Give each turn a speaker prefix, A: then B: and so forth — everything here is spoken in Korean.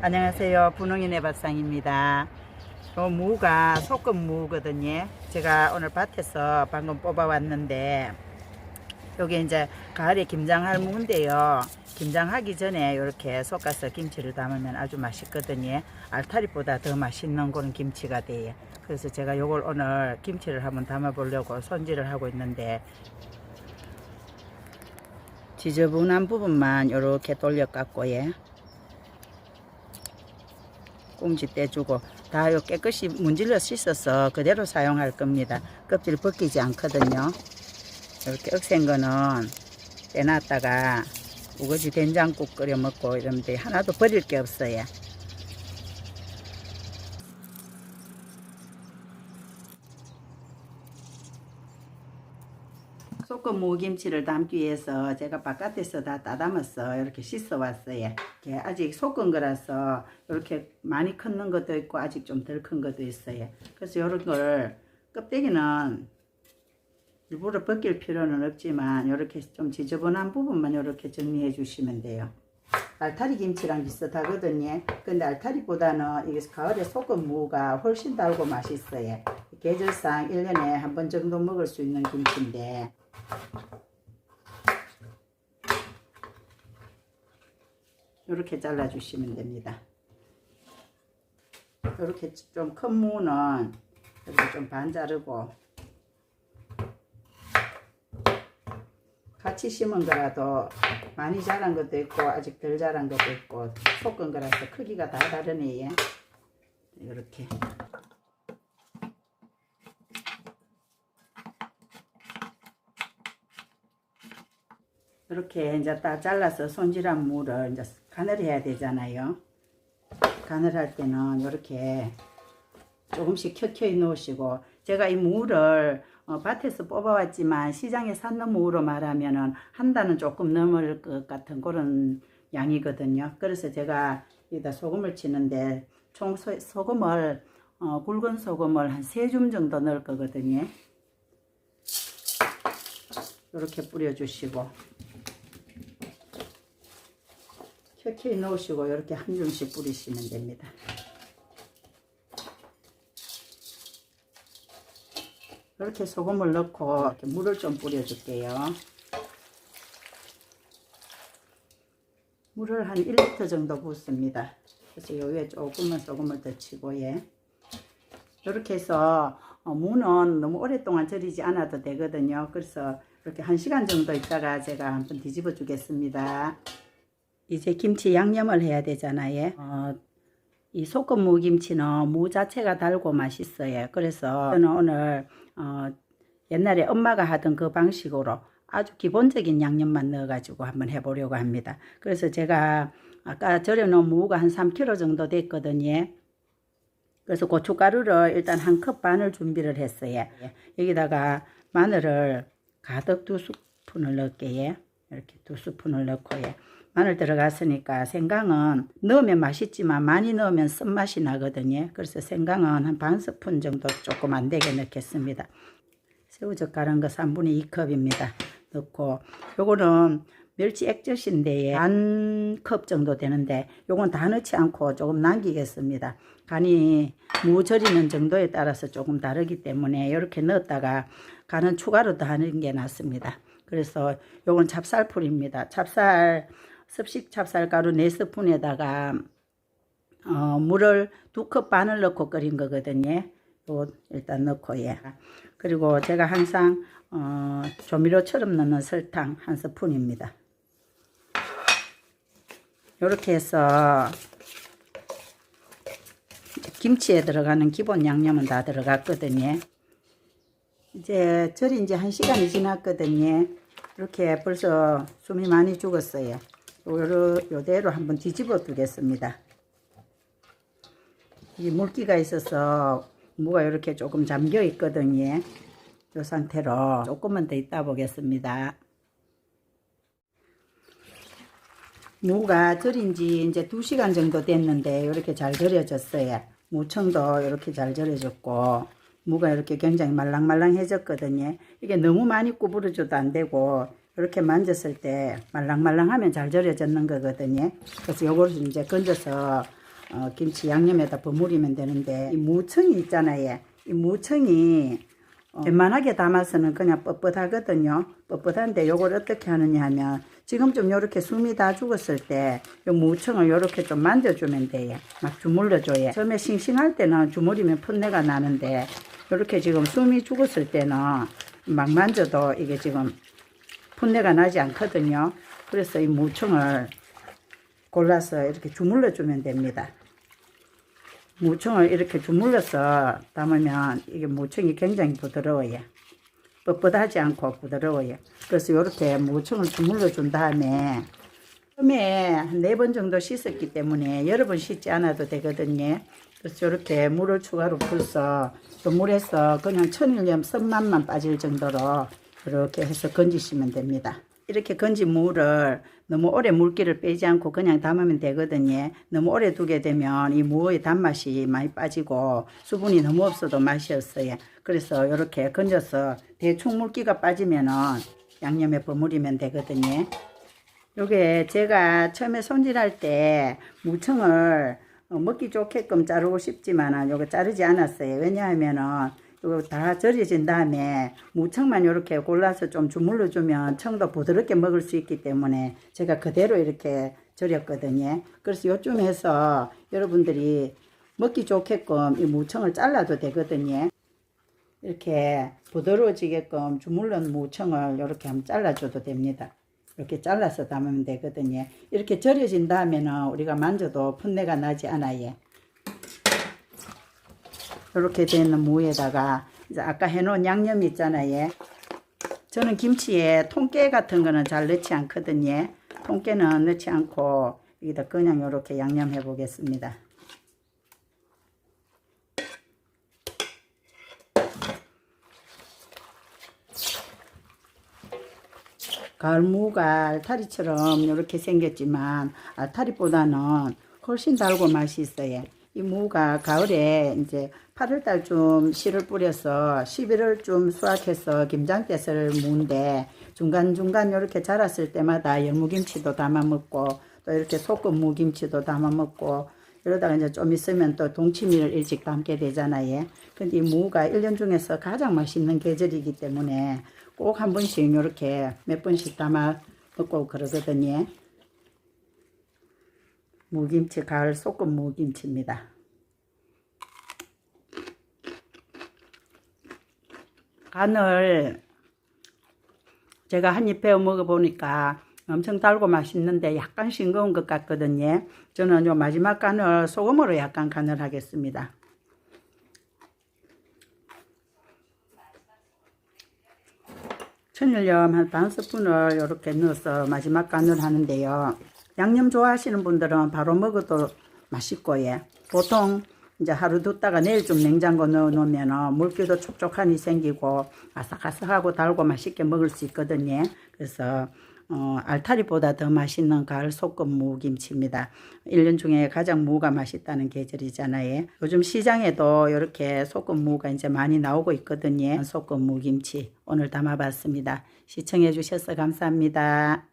A: 안녕하세요. 분홍이네 밥상입니다. 요 무가 소금 무거든요. 제가 오늘 밭에서 방금 뽑아 왔는데 요게 이제 가을에 김장할 무인데요. 김장하기 전에 이렇게 솎아서 김치를 담으면 아주 맛있거든요. 알타리보다 더 맛있는 그런 김치가 돼요. 그래서 제가 요걸 오늘 김치를 한번 담아 보려고 손질을 하고 있는데, 지저분한 부분만 이렇게 돌려 깎고 꽁지 떼주고 다 깨끗이 문질러 씻어서 그대로 사용할 겁니다. 껍질 벗기지 않거든요. 이렇게 억센 거는 떼놨다가 우거지 된장국 끓여 먹고 이러는데 하나도 버릴 게 없어요. 소금 무김치를 담기 위해서 제가 바깥에서 다 따담아서 이렇게 씻어 왔어요. 아직 솎은 거라서 이렇게 많이 큰 것도 있고 아직 좀 덜 큰 것도 있어요. 그래서 이런 걸 껍데기는 일부러 벗길 필요는 없지만 이렇게 좀 지저분한 부분만 이렇게 정리해 주시면 돼요. 알타리 김치랑 비슷하거든요. 근데 알타리보다는 이게 가을에 소금 무가 훨씬 달고 맛있어요. 계절상 1년에 한 번 정도 먹을 수 있는 김치인데, 이렇게 잘라 주시면 됩니다. 이렇게 좀 큰 무는 이렇게 좀 반 자르고, 같이 심은 거라도 많이 자란 것도 있고 아직 덜 자란 것도 있고 솎은 거라서 크기가 다 다르네요. 이렇게 이렇게 이제 딱 잘라서 손질한 무를 이제 간을 해야 되잖아요. 간을 할 때는 이렇게 조금씩 켜켜이 넣으시고, 제가 이 무를 밭에서 뽑아왔지만 시장에 샀는 무로 말하면은 한 단은 조금 넘을 것 같은 그런 양이거든요. 그래서 제가 여기다 소금을 치는데 총 소금을 굵은 소금을 한 3줌 정도 넣을 거거든요. 이렇게 뿌려주시고 켜켜이 넣으시고 이렇게 한 줌씩 뿌리시면 됩니다. 이렇게 소금을 넣고 이렇게 물을 좀 뿌려줄게요. 물을 한 1리터 정도 붓습니다. 그래서 요 위에 조금만 소금을 더 치고 이렇게 해서 무는 너무 오랫동안 절이지 않아도 되거든요. 그래서 이렇게 1시간 정도 있다가 제가 한번 뒤집어 주겠습니다. 이제 김치 양념을 해야 되잖아요. 이 소금 무김치는 무 자체가 달고 맛있어요. 그래서 저는 오늘 옛날에 엄마가 하던 그 방식으로 아주 기본적인 양념만 넣어가지고 한번 해보려고 합니다. 그래서 제가 아까 절여놓은 무가 한 3kg 정도 됐거든요. 그래서 고춧가루를 일단 1컵 반을 준비를 했어요. 여기다가 마늘을 가득 2스푼을 넣을게요. 이렇게 2스푼을 넣고요. 마늘 들어갔으니까 생강은 넣으면 맛있지만 많이 넣으면 쓴맛이 나거든요. 그래서 생강은 한 반 스푼 정도 조금 안 되게 넣겠습니다. 새우젓 갈은 거 3분의 2컵입니다. 넣고, 요거는 멸치 액젓인데 반 컵 정도 되는데 요건 다 넣지 않고 조금 남기겠습니다. 간이 무 절이는 정도에 따라서 조금 다르기 때문에 이렇게 넣었다가 간은 추가로 더 하는 게 낫습니다. 그래서 요건 찹쌀풀입니다. 습식 찹쌀가루 4스푼에다가 물을 2컵 반을 넣고 끓인 거거든요. 요 일단 넣고 그리고 제가 항상 조미료처럼 넣는 설탕 1스푼입니다. 이렇게 해서 김치에 들어가는 기본 양념은 다 들어갔거든요. 이제 절인 지 1시간이 지났거든요. 이렇게 벌써 숨이 많이 죽었어요. 요대로 한번 뒤집어 두겠습니다. 이 물기가 있어서 무가 이렇게 조금 잠겨 있거든요. 이 상태로 조금만 더 있다 보겠습니다. 무가 절인 지 이제 2시간 정도 됐는데 이렇게 잘 절여졌어요. 무청도 이렇게 잘 절여졌고 무가 이렇게 굉장히 말랑말랑해졌거든요. 이게 너무 많이 구부러져도 안 되고 이렇게 만졌을 때 말랑말랑하면 잘 절여졌는 거거든요. 그래서 요거를 이제 건져서 김치 양념에다 버무리면 되는데 이 무청이 있잖아요. 이 무청이 웬만하게 담아서는 그냥 뻣뻣하거든요. 뻣뻣한데 요걸 어떻게 하느냐 하면 지금 좀 요렇게 숨이 다 죽었을 때 요 무청을 요렇게 좀 만져주면 돼요. 막 주물러줘요. 처음에 싱싱할 때는 주물이면 풋내가 나는데 요렇게 지금 숨이 죽었을 때는 막 만져도 이게 지금 풋내가 나지 않거든요. 그래서 이 무청을 골라서 이렇게 주물러주면 됩니다. 무청을 이렇게 주물러서 담으면 이게 무청이 굉장히 부드러워요. 뻣뻣하지 않고 부드러워요. 그래서 이렇게 무청을 주물러 준 다음에 처음에 한 4번 정도 씻었기 때문에 여러 번 씻지 않아도 되거든요. 그래서 이렇게 물을 추가로 부어서 그 물에서 그냥 천일염 선맛만 빠질 정도로 이렇게 해서 건지시면 됩니다. 이렇게 건진 무를 너무 오래 물기를 빼지 않고 그냥 담으면 되거든요. 너무 오래 두게 되면 이 무의 단맛이 많이 빠지고 수분이 너무 없어도 맛이 없어요. 그래서 이렇게 건져서 대충 물기가 빠지면은 양념에 버무리면 되거든요. 요게 제가 처음에 손질할 때 무청을 먹기 좋게끔 자르고 싶지만은 요거 자르지 않았어요. 왜냐하면은 이거 다 절여진 다음에 무청만 이렇게 골라서 좀 주물러 주면 청도 부드럽게 먹을 수 있기 때문에 제가 그대로 이렇게 절였거든요. 그래서 요쯤에서 여러분들이 먹기 좋게끔 이 무청을 잘라도 되거든요. 이렇게 부드러워지게끔 주물른 무청을 이렇게 한번 잘라줘도 됩니다. 이렇게 잘라서 담으면 되거든요. 이렇게 절여진 다음에는 우리가 만져도 풋내가 나지 않아요. 이렇게 되는 무에다가 이제 아까 해놓은 양념 있잖아요. 저는 김치에 통깨 같은 거는 잘 넣지 않거든요. 통깨는 넣지 않고 여기다 그냥 이렇게 양념해 보겠습니다. 가을무가 알타리처럼 이렇게 생겼지만 알타리보다는 훨씬 달고 맛이 있어요. 이 무가 가을에 이제 8월달쯤 씨를 뿌려서 11월쯤 수확해서 김장때 쓸 무인데 중간중간 이렇게 자랐을 때마다 열무김치도 담아 먹고 또 이렇게 소금 무김치도 담아 먹고 이러다가 이제 좀 있으면 또 동치미를 일찍 담게 되잖아요. 근데 이 무가 1년 중에서 가장 맛있는 계절이기 때문에 꼭 한 번씩 이렇게 몇 번씩 담아 먹고 그러거든요. 무김치, 가을 소금 무김치입니다. 간을 제가 한 입 베어 먹어보니까 엄청 달고 맛있는데 약간 싱거운 것 같거든요. 저는 요 마지막 간을 소금으로 약간 간을 하겠습니다. 천일염 한 반 스푼을 이렇게 넣어서 마지막 간을 하는데요. 양념 좋아하시는 분들은 바로 먹어도 맛있고요. 보통 이제 하루 뒀다가 내일 좀 냉장고 넣어 놓으면 물기도 촉촉하니 생기고 아삭아삭하고 달고 맛있게 먹을 수 있거든요. 그래서 알타리보다 더 맛있는 가을 소금 무김치입니다. 1년 중에 가장 무가 맛있다는 계절이잖아요. 요즘 시장에도 이렇게 소금 무가 이제 많이 나오고 있거든요. 소금 무김치 오늘 담아봤습니다. 시청해 주셔서 감사합니다.